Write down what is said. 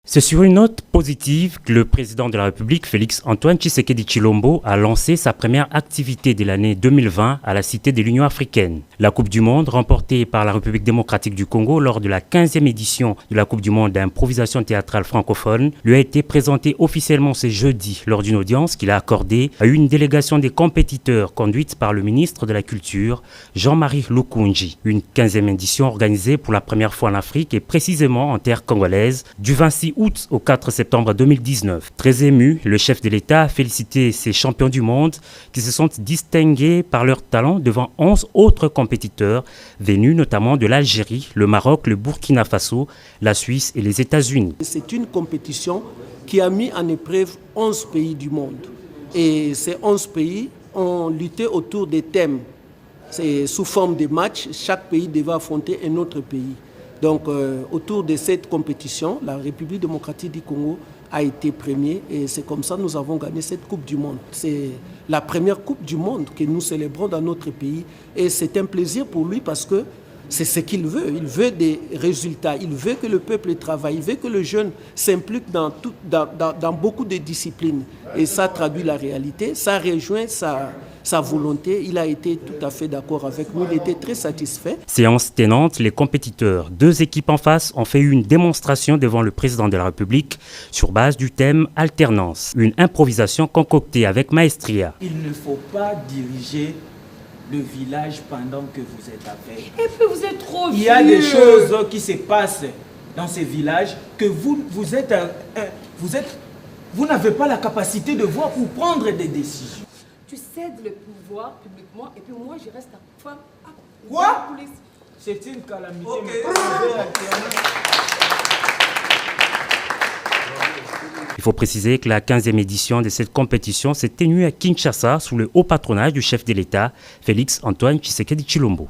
C'est sur une note positive que le président de la République, Félix Antoine Tshisekedi Tshilombo, a lancé sa première activité de l'année 2020 à la Cité de l'Union africaine. La Coupe du Monde, remportée par la République démocratique du Congo lors de la 15e édition de la Coupe du Monde d'improvisation théâtrale francophone, lui a été présentée officiellement ce jeudi lors d'une audience qu'il a accordée à une délégation des compétiteurs conduite par le ministre de la Culture, Jean-Marie Lukunji. Une 15e édition organisée pour la première fois en Afrique et précisément en terre congolaise du 26 août au 4 septembre 2019. Très ému, le chef de l'État a félicité ces champions du monde qui se sont distingués par leur talent devant 11 autres compétiteurs venus notamment de l'Algérie, le Maroc, le Burkina Faso, la Suisse et les États-Unis. C'est une compétition qui a mis en épreuve 11 pays du monde. Et ces 11 pays ont lutté autour des thèmes. C'est sous forme de matchs, chaque pays devait affronter un autre pays. Donc, autour de cette compétition, la République démocratique du Congo a été premier et c'est comme ça que nous avons gagné cette Coupe du Monde. C'est la première Coupe du Monde que nous célébrons dans notre pays et c'est un plaisir pour lui parce que c'est ce qu'il veut. Il veut des résultats, il veut que le peuple travaille, il veut que le jeune s'implique dans beaucoup de disciplines. Et ça traduit la réalité, ça rejoint sa volonté. Il a été tout à fait d'accord avec nous, il était très satisfait. Séance tenante, les compétiteurs, deux équipes en face, ont fait une démonstration devant le président de la République sur base du thème alternance. Une improvisation concoctée avec maestria. Il ne faut pas diriger le village pendant que vous êtes avec. Et puis vous êtes trop vieux. Il y a des choses qui se passent dans ces villages que vous n'avez pas la capacité de voir pour prendre des décisions. Tu cèdes le pouvoir publiquement et puis moi je reste à femme. Quoi? C'est une calamité. Okay. Il faut préciser que la 15e édition de cette compétition s'est tenue à Kinshasa sous le haut patronage du chef de l'État, Félix Antoine Tshisekedi Tshilombo.